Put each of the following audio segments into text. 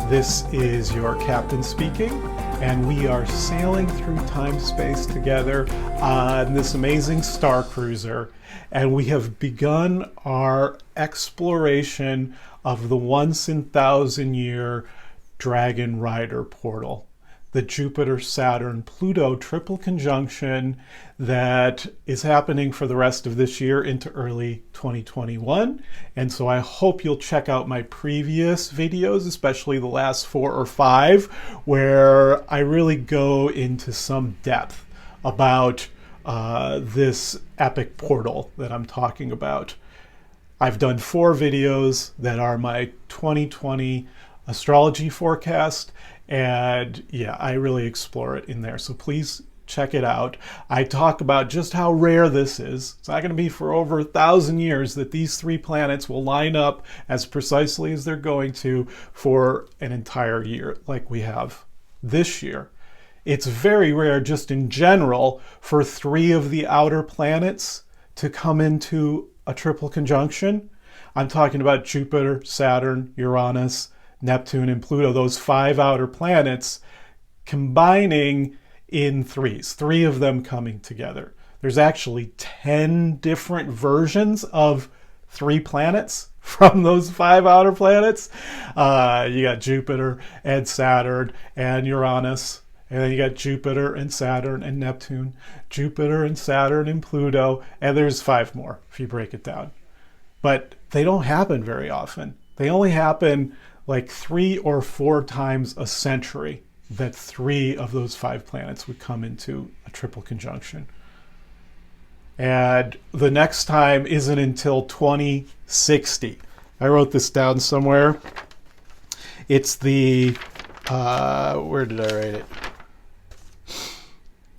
This is your captain speaking, and we are sailing through time-space together on this amazing star cruiser, and we have begun our exploration of the once-in-1,000-year Dragon Rider portal, the Jupiter-Saturn-Pluto triple conjunction that is happening for the rest of this year into early 2021. And so I hope you'll check out my previous videos, especially the last 4 or 5, where I really go into some depth about this epic portal that I'm talking about. I've done 4 videos that are my 2020 astrology forecast, and yeah, I really explore it in there, so please check it out. I talk about just how rare this is. It's not going to be for over 1,000 years that these 3 planets will line up as precisely as they're going to for an entire year like we have this year. It's very rare just in general for 3 of the outer planets to come into a triple conjunction. I'm talking about Jupiter, Saturn, Uranus, Neptune, and Pluto, those 5 outer planets combining in 3s, 3 of them coming together. There's actually 10 different versions of 3 planets from those 5 outer planets. You got Jupiter and Saturn and Uranus, and then you got Jupiter and Saturn and Neptune, Jupiter and Saturn and Pluto, and there's 5 more if you break it down. But they don't happen very often. They only happen like 3 or 4 times a century that 3 of those 5 planets would come into a triple conjunction. And the next time isn't until 2060. I wrote this down somewhere. It's the, where did I write it?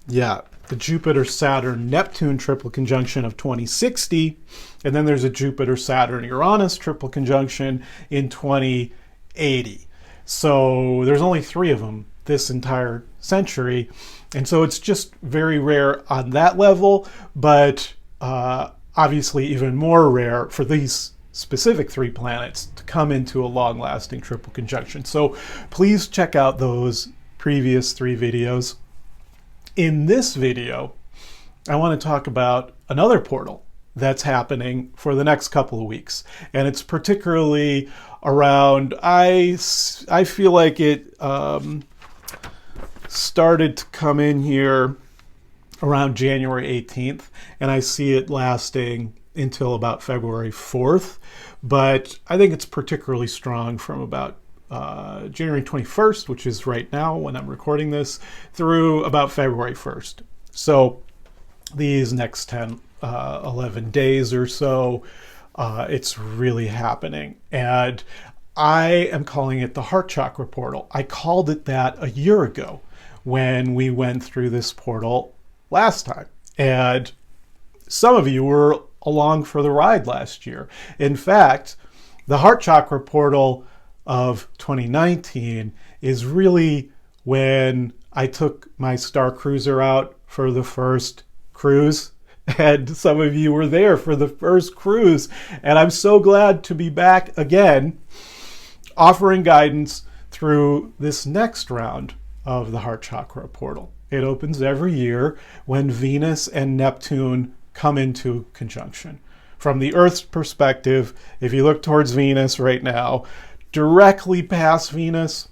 Yeah, the Jupiter-Saturn-Neptune triple conjunction of 2060. And then there's a Jupiter-Saturn-Uranus triple conjunction in 2080. So there's only 3 of them this entire century. And so it's just very rare on that level, but obviously even more rare for these specific 3 planets to come into a long-lasting triple conjunction. So please check out those previous 3 videos. In this video, I want to talk about another portal that's happening for the next couple of weeks. And it's particularly around, I feel like it started to come in here around January 18th, and I see it lasting until about February 4th. But I think it's particularly strong from about January 21st, which is right now when I'm recording this, through about February 1st. So these next 11 days or so, it's really happening. And I am calling it the Heart Chakra Portal. I called it that a year ago when we went through this portal last time. And some of you were along for the ride last year. In fact, the Heart Chakra Portal of 2019 is really when I took my Star Cruiser out for the first cruise. And some of you were there for the first cruise. And I'm so glad to be back again, offering guidance through this next round of the Heart Chakra Portal. It opens every year when Venus and Neptune come into conjunction. From the Earth's perspective, if you look towards Venus right now, directly past Venus,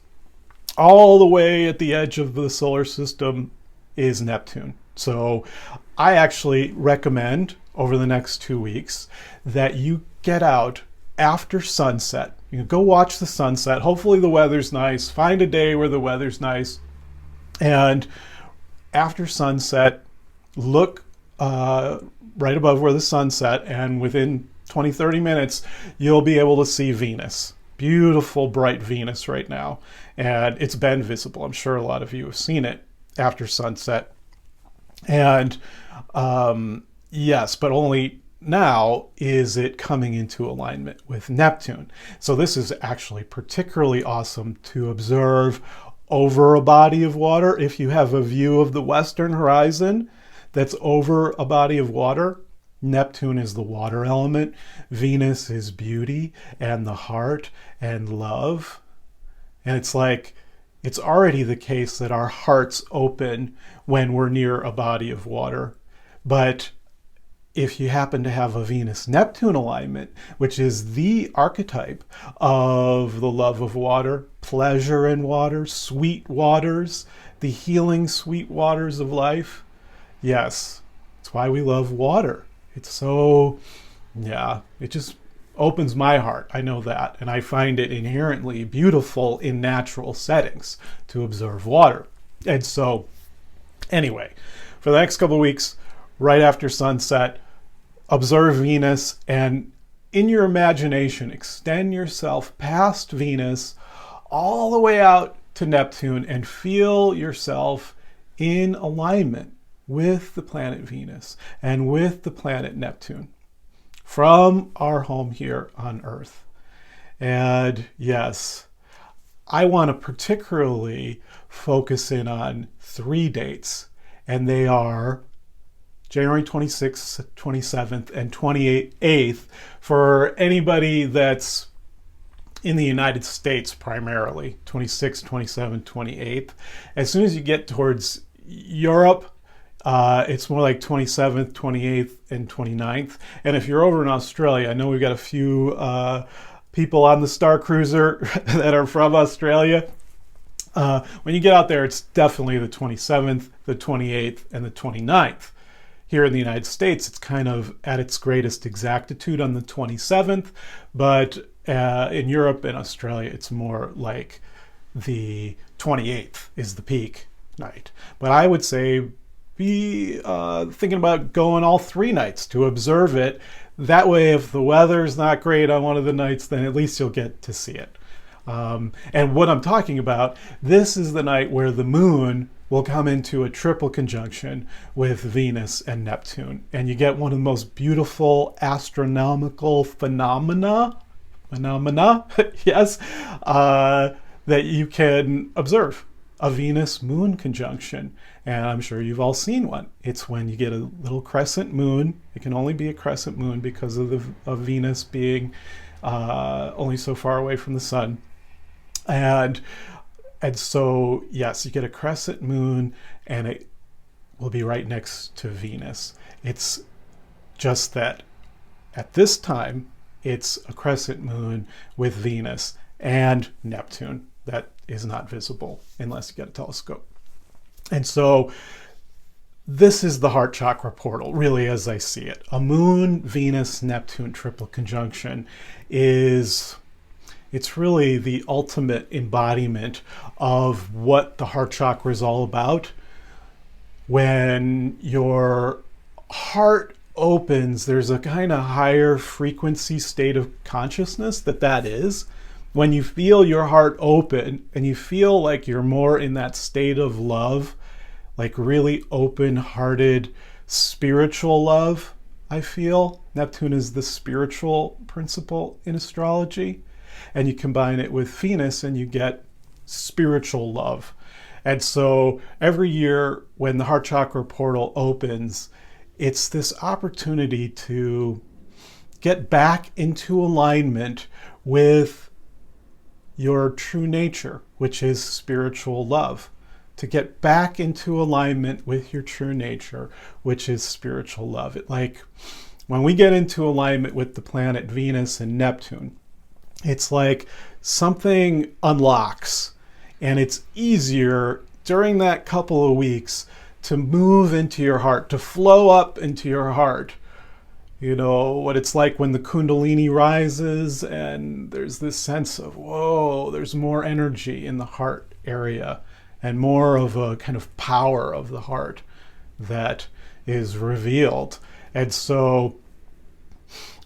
all the way at the edge of the solar system is Neptune. So I actually recommend over the next 2 weeks that you get out after sunset. You can go watch the sunset. Hopefully the weather's nice. Find a day where the weather's nice. And after sunset, look right above where the sun set, and within 20-30 minutes, you'll be able to see Venus. Beautiful, bright Venus right now. And it's been visible. I'm sure a lot of you have seen it after sunset. And yes, but only now is it coming into alignment with Neptune. So this is actually particularly awesome to observe over a body of water. If you have a view of the western horizon that's over a body of water, Neptune is the water element, Venus is beauty and the heart and love, And it's like, it's already the case that our hearts open when we're near a body of water. But if you happen to have a Venus-Neptune alignment, which is the archetype of the love of water, pleasure in water, sweet waters, the healing sweet waters of life, yes, that's why we love water. It's so, yeah, it just opens my heart. I know that. And I find it inherently beautiful in natural settings to observe water. And so, anyway, for the next couple of weeks, right after sunset, observe Venus, and in your imagination, extend yourself past Venus all the way out to Neptune and feel yourself in alignment with the planet Venus and with the planet Neptune from our home here on Earth. And yes, I want to particularly focus in on 3 dates, and they are January 26th, 27th, and 28th for anybody that's in the United States primarily, 26th, 27th, 28th. As soon as you get towards Europe, it's more like 27th, 28th, and 29th. And if you're over in Australia, I know we've got a few people on the Star Cruiser that are from Australia. When you get out there, it's definitely the 27th, the 28th, and the 29th. Here in the United States, it's kind of at its greatest exactitude on the 27th, but in Europe and Australia, it's more like the 28th is the peak night. But I would say be thinking about going all 3 nights to observe it. That way, if the weather's not great on one of the nights, then at least you'll get to see it. And what I'm talking about, this is the night where the moon will come into a triple conjunction with Venus and Neptune. And you get one of the most beautiful astronomical phenomena, yes, that you can observe, a Venus-Moon conjunction. And I'm sure you've all seen one. It's when you get a little crescent moon. It can only be a crescent moon because of Venus being only so far away from the sun. And so, yes, you get a crescent moon, and it will be right next to Venus. It's just that at this time, it's a crescent moon with Venus and Neptune that is not visible unless you get a telescope. And so this is the Heart Chakra Portal, really, as I see it. A Moon, Venus, Neptune triple conjunction it's really the ultimate embodiment of what the heart chakra is all about. When your heart opens, there's a kind of higher frequency state of consciousness that is. When you feel your heart open and you feel like you're more in that state of love, like really open-hearted spiritual love, I feel. Neptune is the spiritual principle in astrology. And you combine it with Venus and you get spiritual love. And so every year when the Heart Chakra Portal opens, it's this opportunity to get back into alignment with your true nature, which is spiritual love. To get back into alignment with your true nature, which is spiritual love. Like when we get into alignment with the planet Venus and Neptune, it's like something unlocks, and it's easier during that couple of weeks to move into your heart, to flow up into your heart. You know, what it's like when the Kundalini rises and there's this sense of, whoa, there's more energy in the heart area and more of a kind of power of the heart that is revealed. And so,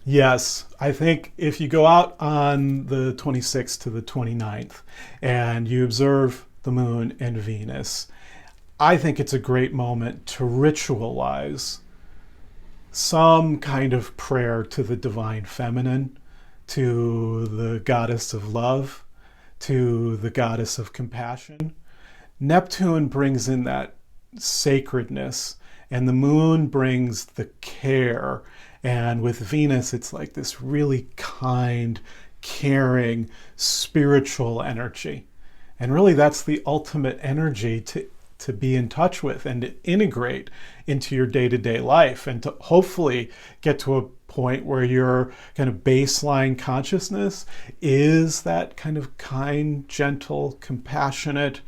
yes, I think if you go out on the 26th to the 29th and you observe the moon and Venus, I think it's a great moment to ritualize some kind of prayer to the divine feminine, to the goddess of love, to the goddess of compassion. Neptune brings in that sacredness, and the moon brings the care. And with Venus, it's like this really kind, caring, spiritual energy. And really that's the ultimate energy to be in touch with and to integrate into your day-to-day life, and to hopefully get to a point where your kind of baseline consciousness is that kind of kind, gentle, compassionate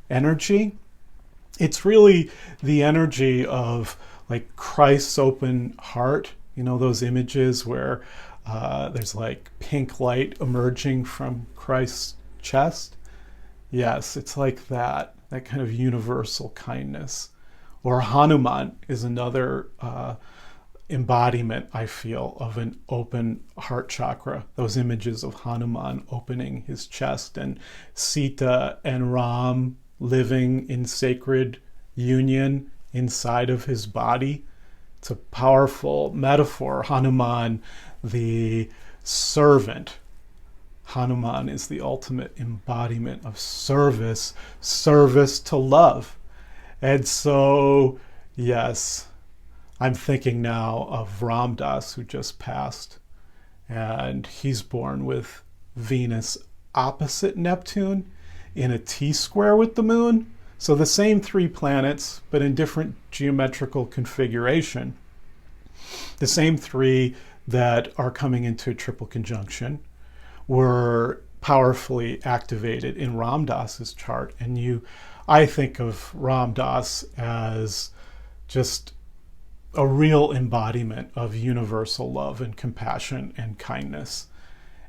energy. It's really the energy of like Christ's open heart, those images where there's like pink light emerging from Christ's chest. Yes, it's like that kind of universal kindness. Or Hanuman is another embodiment, I feel, of an open heart chakra. Those images of Hanuman opening his chest, and Sita and Ram living in sacred union inside of his body. It's a powerful metaphor. Hanuman, the servant. Hanuman is the ultimate embodiment of service to love. And so, yes, I'm thinking now of Ram Dass, who just passed, and he's born with Venus opposite Neptune in a T-square with the moon. So the same 3 planets, but in different geometrical configuration. The same 3 that are coming into a triple conjunction were powerfully activated in Ram Dass's chart. And I think of Ram Dass as just a real embodiment of universal love and compassion and kindness.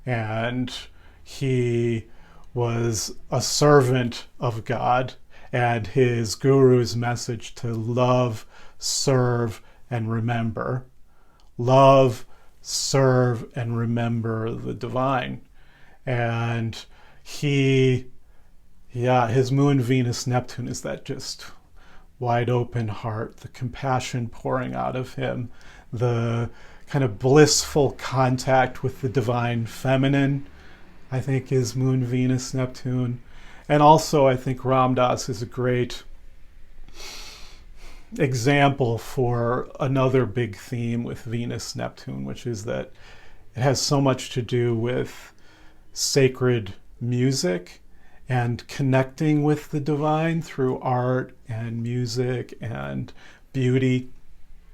And he was a servant of God, and his guru's message to love, serve, and remember. Love, serve, and remember the divine. And his moon, Venus-Neptune, is that just wide open heart, the compassion pouring out of him, the kind of blissful contact with the divine feminine, I think, is moon, Venus-Neptune. And also, I think Ram Dass is a great example for another big theme with Venus-Neptune, which is that it has so much to do with sacred music and connecting with the divine through art and music and beauty,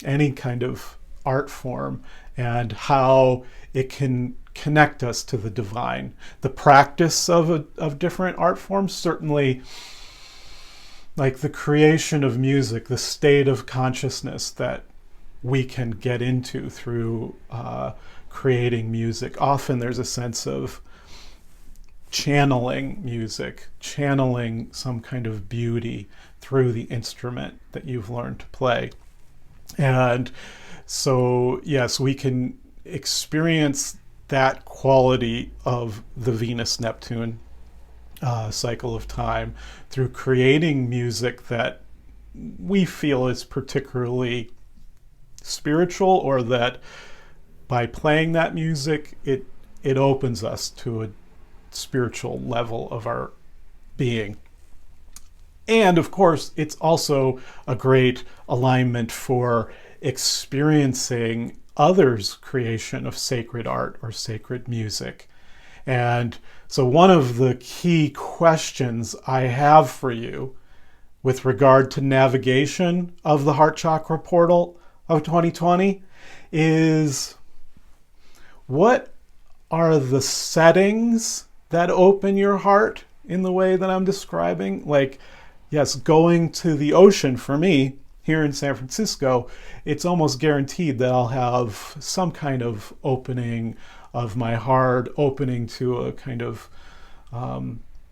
any kind of art form, and how it can connect us to the divine. The practice of different art forms, certainly, like the creation of music, the state of consciousness that we can get into through creating music. Often there's a sense of channeling music, channeling some kind of beauty through the instrument that you've learned to play. And so, yes, we can experience that quality of the Venus-Neptune cycle of time through creating music that we feel is particularly spiritual, or that by playing that music, it opens us to a spiritual level of our being. And of course, it's also a great alignment for experiencing others' creation of sacred art or sacred music. And so one of the key questions I have for you with regard to navigation of the Heart Chakra Portal of 2020 is, what are the settings that open your heart in the way that I'm describing? Like, yes, going to the ocean for me here in San Francisco, it's almost guaranteed that I'll have some kind of opening of my heart, opening to a kind of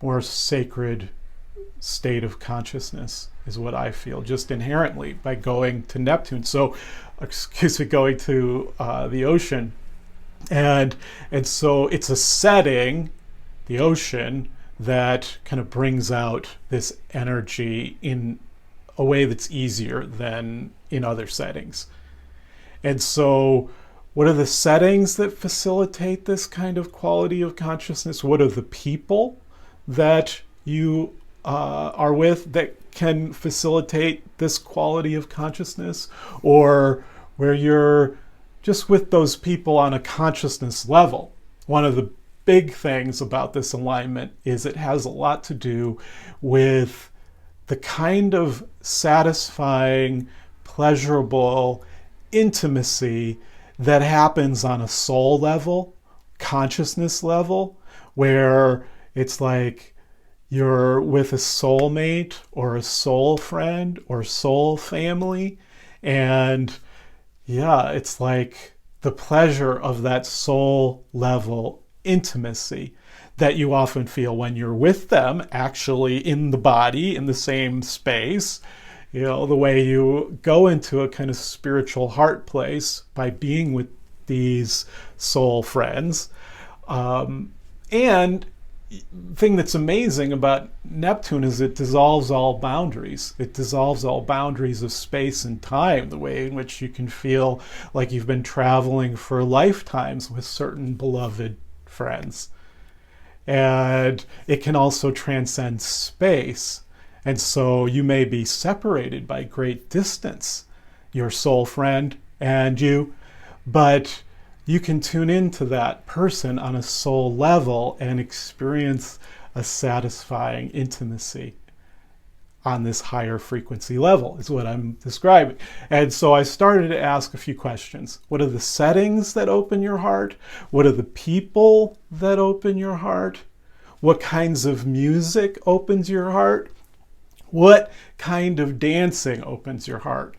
more sacred state of consciousness, is what I feel just inherently by going to Neptune. So, going to the ocean. And so it's a setting, the ocean, that kind of brings out this energy in a way that's easier than in other settings. And so what are the settings that facilitate this kind of quality of consciousness? What are the people that you are with that can facilitate this quality of consciousness? Or where you're just with those people on a consciousness level. One of the big things about this alignment is it has a lot to do with the kind of satisfying, pleasurable intimacy that happens on a soul level, consciousness level, where it's like you're with a soulmate or a soul friend or soul family. And yeah, it's like the pleasure of that soul level intimacy that you often feel when you're with them, actually in the body, in the same space. You know, the way you go into a kind of spiritual heart place by being with these soul friends. And the thing that's amazing about Neptune is it dissolves all boundaries. It dissolves all boundaries of space and time, the way in which you can feel like you've been traveling for lifetimes with certain beloved friends. And it can also transcend space. And so you may be separated by great distance, your soul friend and you, but you can tune into that person on a soul level and experience a satisfying intimacy on this higher frequency level, is what I'm describing. And so I started to ask a few questions. What are the settings that open your heart? What are the people that open your heart? What kinds of music opens your heart? What kind of dancing opens your heart?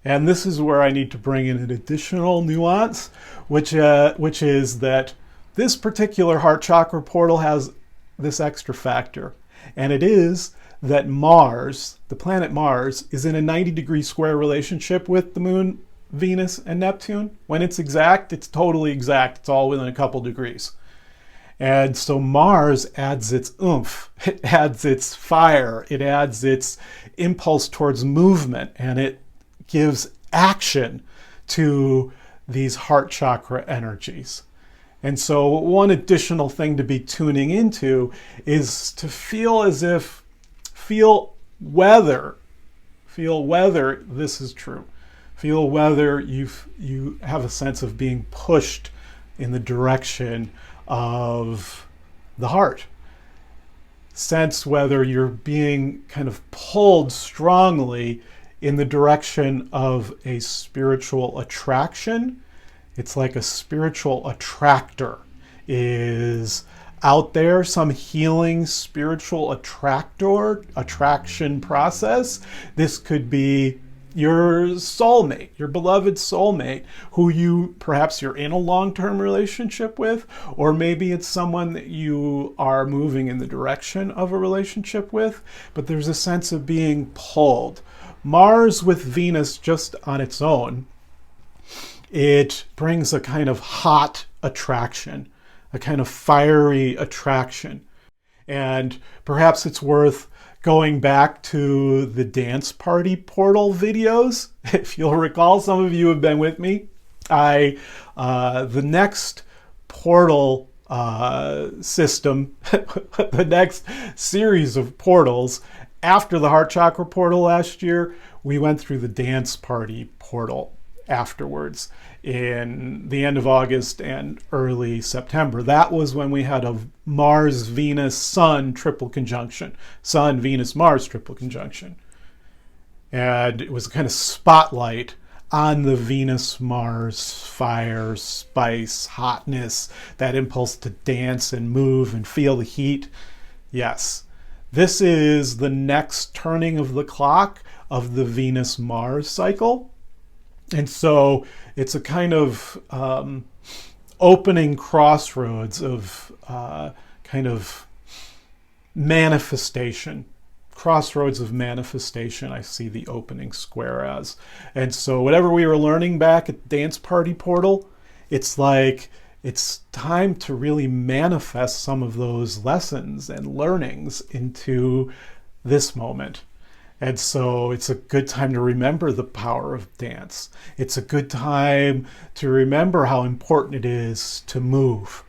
And this is where I need to bring in an additional nuance, which is that this particular heart chakra portal has this extra factor. And it is that Mars, the planet Mars, is in a 90-degree square relationship with the moon, Venus, and Neptune. When it's exact, it's totally exact. It's all within a couple degrees. And so Mars adds its oomph, it adds its fire, it adds its impulse towards movement, and it gives action to these heart chakra energies. And so one additional thing to be tuning into is to feel whether this is true. Feel whether you have a sense of being pushed in the direction of the heart. Sense whether you're being kind of pulled strongly in the direction of a spiritual attraction. It's like a spiritual attractor is out there, some healing spiritual attraction process. This could be your soulmate, your beloved soulmate, who perhaps you're in a long-term relationship with, or maybe it's someone that you are moving in the direction of a relationship with, but there's a sense of being pulled. Mars with Venus just on its own, it brings a kind of hot attraction, a kind of fiery attraction. And perhaps it's worth going back to the dance party portal videos. If you'll recall, some of you have been with me. The next portal system, the next series of portals after the Heart Chakra Portal last year, we went through the dance party portal afterwards in the end of August and early September. That was when we had a Mars, Venus, Sun triple conjunction. Sun, Venus, Mars triple conjunction. And it was a kind of spotlight on the Venus, Mars, fire, spice, hotness, that impulse to dance and move and feel the heat. Yes, this is the next turning of the clock of the Venus-Mars cycle. And so it's a kind of opening crossroads of kind of manifestation. Crossroads of manifestation, I see the opening square as. And so whatever we were learning back at the Dance Party Portal, it's like it's time to really manifest some of those lessons and learnings into this moment. And so it's a good time to remember the power of dance. It's a good time to remember how important it is to move.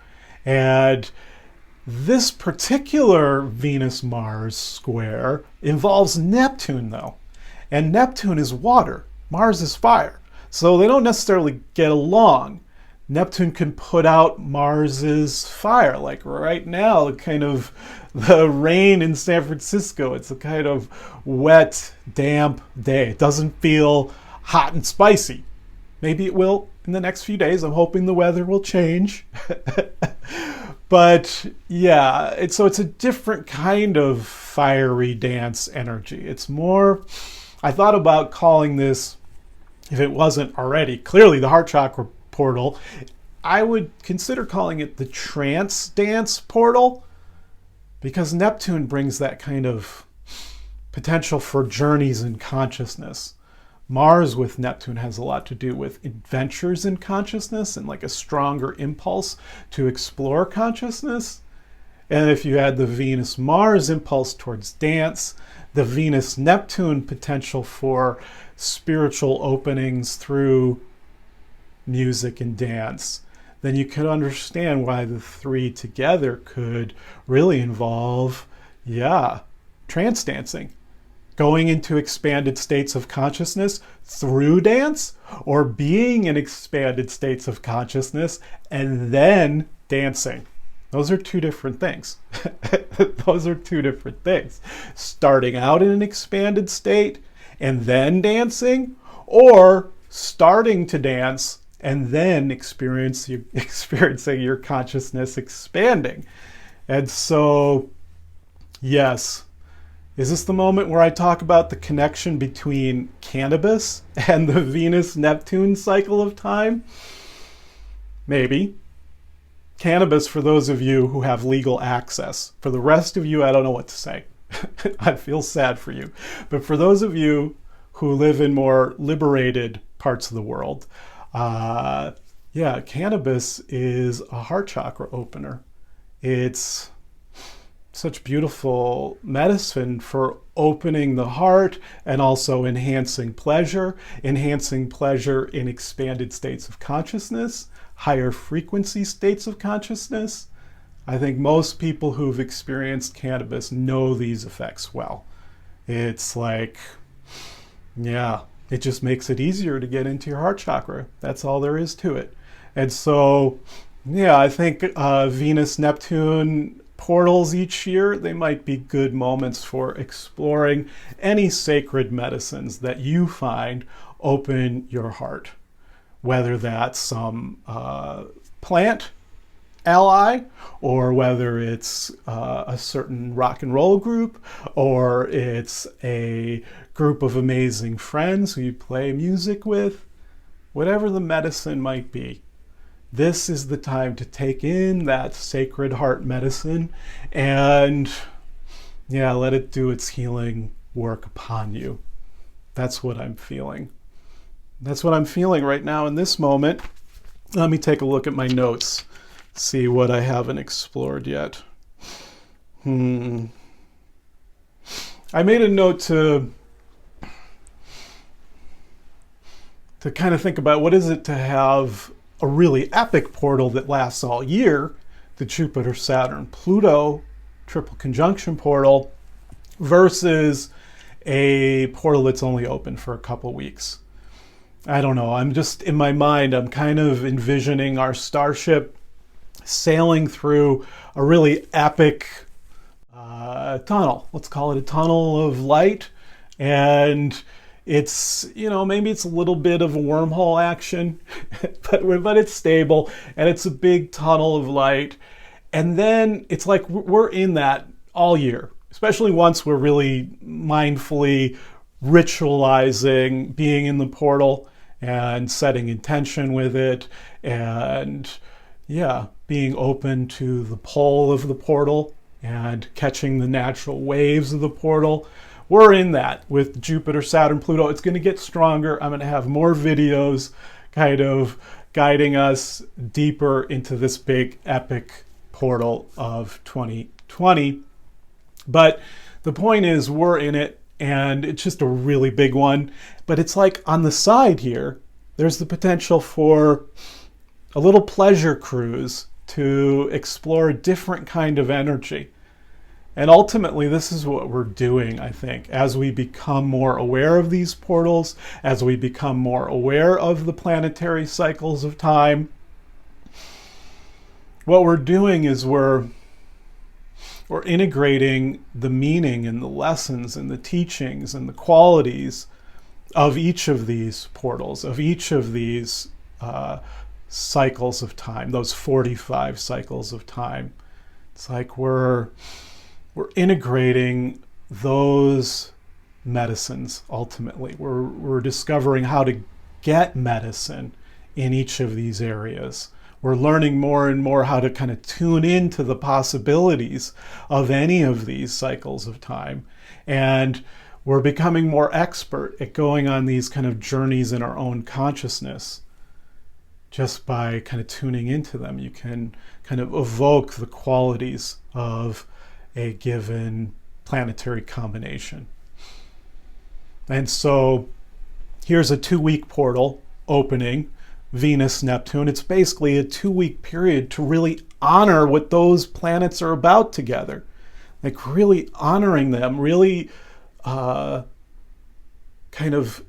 And this particular Venus-Mars square involves Neptune, though. And Neptune is water. Mars is fire. So they don't necessarily get along. Neptune can put out Mars's fire, like right now, kind of the rain in San Francisco. It's a kind of wet, damp day. It doesn't feel hot and spicy. Maybe it will in the next few days. I'm hoping the weather will change. But yeah, so it's a different kind of fiery dance energy. It's more, I thought about calling this, if it wasn't already, clearly the Heart Chakra Portal, I would consider calling it the Trance Dance Portal, because Neptune brings that kind of potential for journeys in consciousness. Mars with Neptune has a lot to do with adventures in consciousness and like a stronger impulse to explore consciousness. And if you add the Venus-Mars impulse towards dance, the Venus-Neptune potential for spiritual openings through music and dance, then you could understand why the three together could really involve, trance dancing. Going into expanded states of consciousness through dance, or being in expanded states of consciousness and then dancing. Those are two different things. Those are two different things. Starting out in an expanded state and then dancing, or starting to dance and then experiencing your consciousness expanding. And so, yes, is this the moment where I talk about the connection between cannabis and the Venus-Neptune cycle of time? Maybe. Cannabis for those of you who have legal access. For the rest of you, I don't know what to say. I feel sad for you. But for those of you who live in more liberated parts of the world, cannabis is a heart chakra opener. It's such beautiful medicine for opening the heart and also enhancing pleasure in expanded states of consciousness, higher frequency states of consciousness. I think most people who've experienced cannabis know these effects well. It's like, it just makes it easier to get into your heart chakra. That's all there is to it. And so, I think Venus-Neptune portals each year, they might be good moments for exploring any sacred medicines that you find open your heart. Whether that's some plant ally, or whether it's a certain rock and roll group, or it's a group of amazing friends who you play music with, whatever the medicine might be. This is the time to take in that sacred heart medicine and, let it do its healing work upon you. That's what I'm feeling. That's what I'm feeling right now in this moment. Let me take a look at my notes, see what I haven't explored yet. I made a note to kind of think about what is it to have a really epic portal that lasts all year, the Jupiter, Saturn, Pluto triple conjunction portal, versus a portal that's only open for a couple weeks. I don't know. I'm just, in my mind, I'm kind of envisioning our starship sailing through a really epic tunnel. Let's call it a tunnel of light. And it's, maybe it's a little bit of a wormhole action, but it's stable, and it's a big tunnel of light. And then it's like we're in that all year, especially once we're really mindfully ritualizing being in the portal and setting intention with it, and being open to the pull of the portal and catching the natural waves of the portal. We're in that with Jupiter, Saturn, Pluto. It's going to get stronger. I'm going to have more videos kind of guiding us deeper into this big epic portal of 2020. But the point is, we're in it, and it's just a really big one. But it's like on the side here, there's the potential for a little pleasure cruise to explore a different kind of energy. And ultimately, this is what we're doing, I think, as we become more aware of these portals, as we become more aware of the planetary cycles of time. what we're doing is we're integrating the meaning and the lessons and the teachings and the qualities of each of these portals, of each of these cycles of time, those 45 cycles of time. It's like we're integrating those medicines ultimately. We're discovering how to get medicine in each of these areas. We're learning more and more how to kind of tune into the possibilities of any of these cycles of time. And we're becoming more expert at going on these kind of journeys in our own consciousness. Just by kind of tuning into them, you can kind of evoke the qualities of a given planetary combination. And so here's a 2-week portal opening, Venus-Neptune. It's basically a 2-week period to really honor what those planets are about together. Like really honoring them, really kind of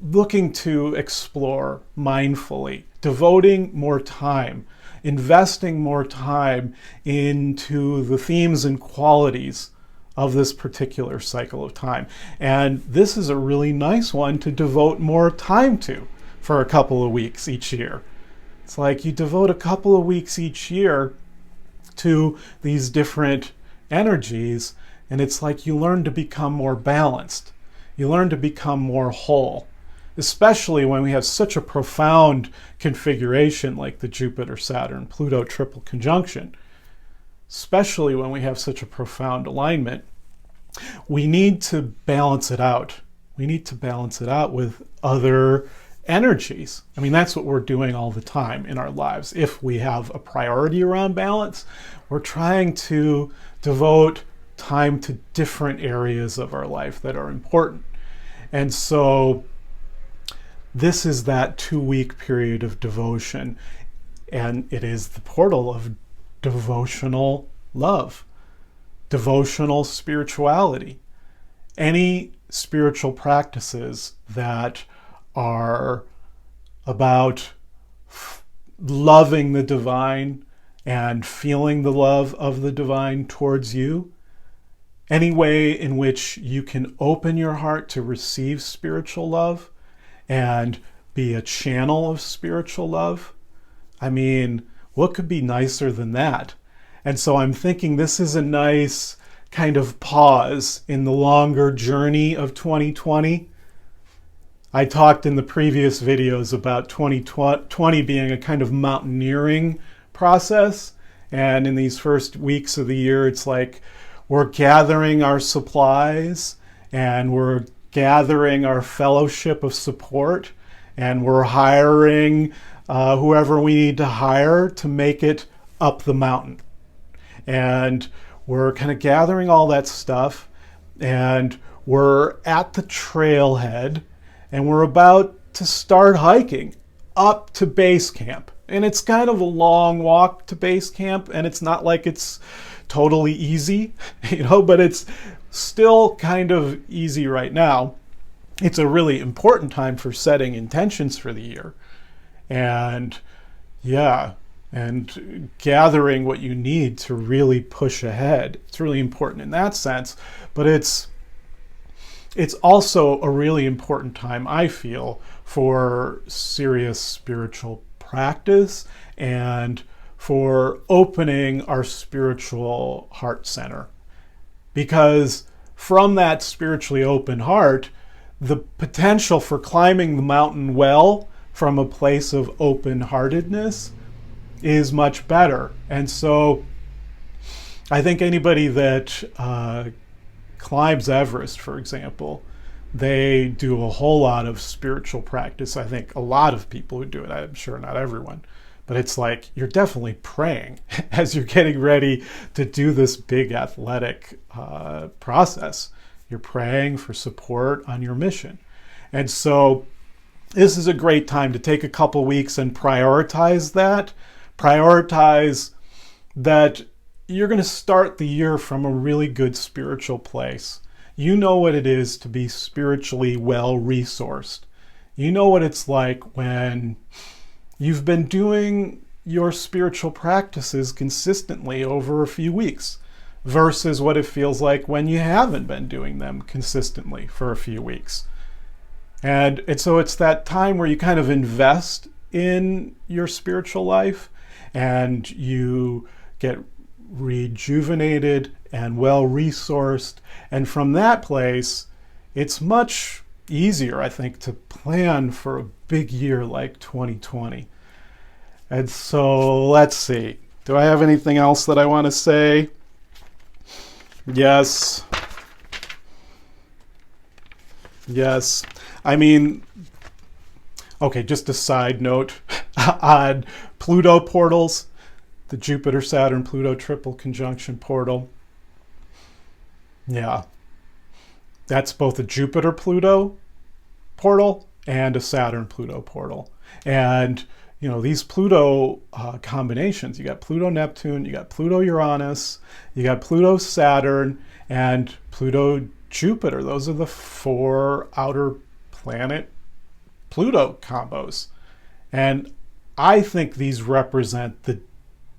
looking to explore mindfully, devoting more time, investing more time into the themes and qualities of this particular cycle of time. And this is a really nice one to devote more time to for a couple of weeks each year. It's like you devote a couple of weeks each year to these different energies, and it's like you learn to become more balanced. You learn to become more whole, especially when we have such a profound configuration like the Jupiter-Saturn-Pluto triple conjunction. Especially when we have such a profound alignment, we need to balance it out. We need to balance it out with other energies. I mean, that's what we're doing all the time in our lives. If we have a priority around balance, we're trying to devote time to different areas of our life that are important. And so this is that 2-week period of devotion, and it is the portal of devotional love, devotional spirituality. Any spiritual practices that are about loving the divine and feeling the love of the divine towards you, any way in which you can open your heart to receive spiritual love and be a channel of spiritual love. I mean, what could be nicer than that? And so I'm thinking this is a nice kind of pause in the longer journey of 2020. I talked in the previous videos about 2020 being a kind of mountaineering process. And in these first weeks of the year, it's like we're gathering our supplies and we're gathering our fellowship of support, and we're hiring whoever we need to hire to make it up the mountain. And we're kind of gathering all that stuff, and we're at the trailhead, and we're about to start hiking up to base camp. And it's kind of a long walk to base camp, and it's not like it's totally easy, but it's still kind of easy right now. It's a really important time for setting intentions for the year. And and gathering what you need to really push ahead. It's really important in that sense, but it's also a really important time, I feel, for serious spiritual practice and for opening our spiritual heart center. Because from that spiritually open heart, the potential for climbing the mountain well from a place of open-heartedness is much better. And so I think anybody that climbs Everest, for example, they do a whole lot of spiritual practice. I think a lot of people who do it, I'm sure not everyone, but it's like you're definitely praying as you're getting ready to do this big athletic process. You're praying for support on your mission. And so this is a great time to take a couple weeks and prioritize that. Prioritize that you're going to start the year from a really good spiritual place. You know what it is to be spiritually well-resourced. You know what it's like when you've been doing your spiritual practices consistently over a few weeks versus what it feels like when you haven't been doing them consistently for a few weeks. And so it's that time where you kind of invest in your spiritual life and you get rejuvenated and well-resourced. And from that place, it's much easier, I think, to plan for a big year like 2020. And so let's see. Do I have anything else that I want to say? Yes. Yes. I mean, okay, just a side note on Pluto portals, the Jupiter-Saturn-Pluto triple conjunction portal. Yeah. That's both a Jupiter-Pluto portal and a Saturn-Pluto portal. And you know, these Pluto combinations, you got Pluto-Neptune, you got Pluto-Uranus, you got Pluto-Saturn, and Pluto-Jupiter. Those are the 4 outer planet Pluto combos. And I think these represent the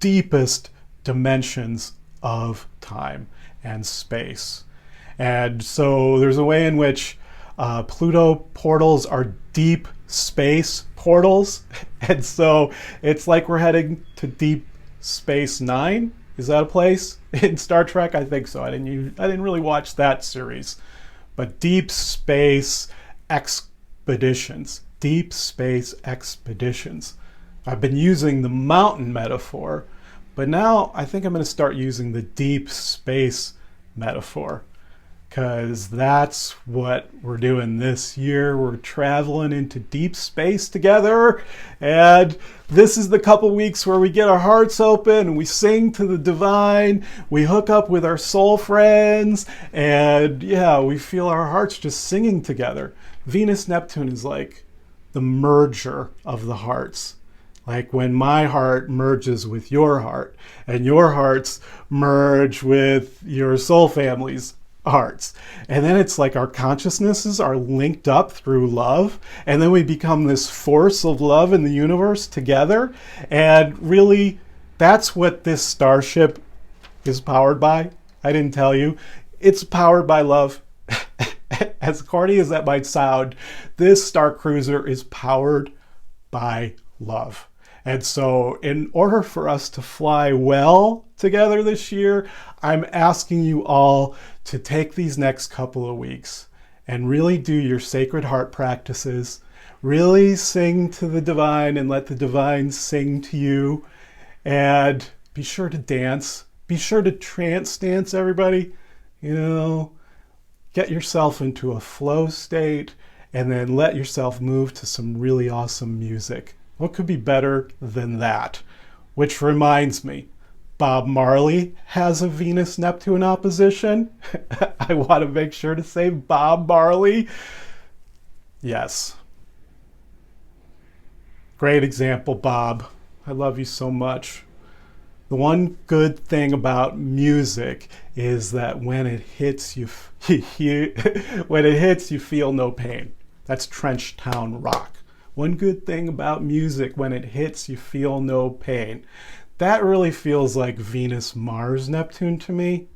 deepest dimensions of time and space. And so there's a way in which Pluto portals are deep space portals. And so it's like we're heading to Deep Space Nine. Is that a place in Star Trek? I think so. I didn't really watch that series. But deep space expeditions. Deep space expeditions. I've been using the mountain metaphor, but now I think I'm going to start using the deep space metaphor, because that's what we're doing this year. We're traveling into deep space together, and this is the couple weeks where we get our hearts open and we sing to the divine, we hook up with our soul friends, and yeah, we feel our hearts just singing together. Venus-Neptune is like the merger of the hearts. Like when my heart merges with your heart, and your hearts merge with your soul family's hearts. And then it's like our consciousnesses are linked up through love, and then we become this force of love in the universe together. And really, that's what this starship is powered by. I didn't tell you. It's powered by love. As corny as that might sound, this star cruiser is powered by love. And so in order for us to fly well together this year, I'm asking you all to take these next couple of weeks and really do your sacred heart practices. Really sing to the divine and let the divine sing to you. And be sure to dance. Be sure to trance dance, everybody. You know, get yourself into a flow state and then let yourself move to some really awesome music. What could be better than that? Which reminds me, Bob Marley has a Venus-Neptune opposition. I want to make sure to say Bob Marley. Yes. Great example, Bob. I love you so much. The one good thing about music is that when it hits you, when it hits, you feel no pain. That's Trenchtown Rock. One good thing about music, when it hits, you feel no pain. That really feels like Venus-Mars-Neptune to me.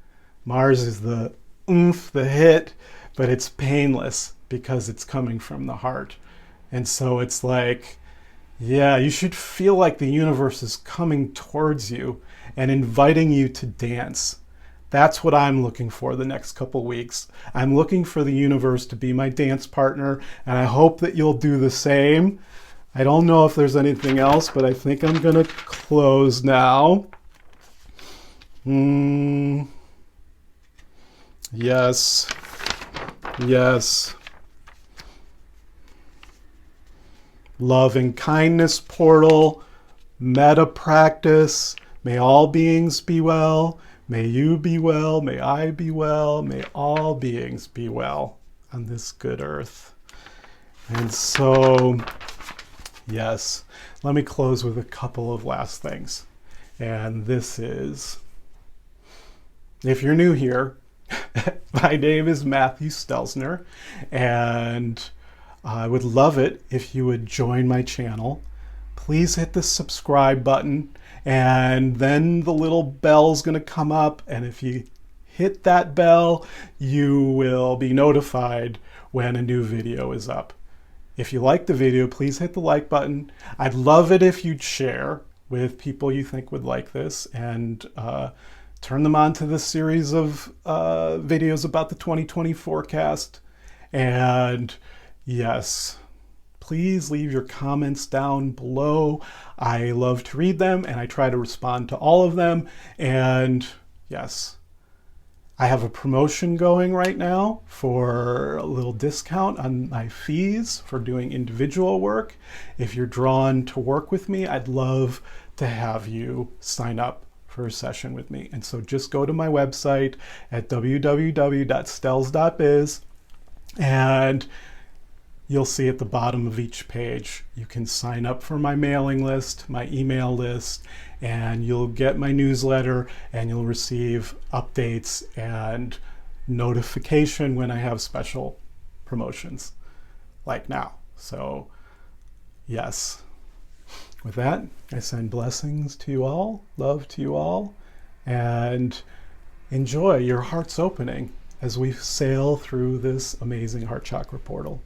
Mars is the oomph, the hit, but it's painless because it's coming from the heart. And so it's like, yeah, you should feel like the universe is coming towards you and inviting you to dance. That's what I'm looking for the next couple weeks. I'm looking for the universe to be my dance partner, and I hope that you'll do the same. I don't know if there's anything else, but I think I'm going to close now. Yes. Yes. Love and kindness portal, meta practice. May all beings be well. May you be well, may I be well, may all beings be well on this good earth. And so, yes, let me close with a couple of last things. And this is, if you're new here, my name is Matthew Stelzner, and I would love it if you would join my channel. please hit the subscribe button, and then the little bell's going to come up, and if you hit that bell, you will be notified when a new video is up. If you like the video, please hit the like button. I'd love it if you'd share with people you think would like this, and turn them on to this series of videos about the 2020 forecast. And yes, please leave your comments down below. I love to read them, and I try to respond to all of them. And yes, I have a promotion going right now for a little discount on my fees for doing individual work. If you're drawn to work with me, I'd love to have you sign up for a session with me. And so just go to my website at www.stels.biz, and you'll see at the bottom of each page, you can sign up for my mailing list, my email list, and you'll get my newsletter, and you'll receive updates and notification when I have special promotions like now. So yes, with that, I send blessings to you all, love to you all, and enjoy your heart's opening as we sail through this amazing heart chakra portal.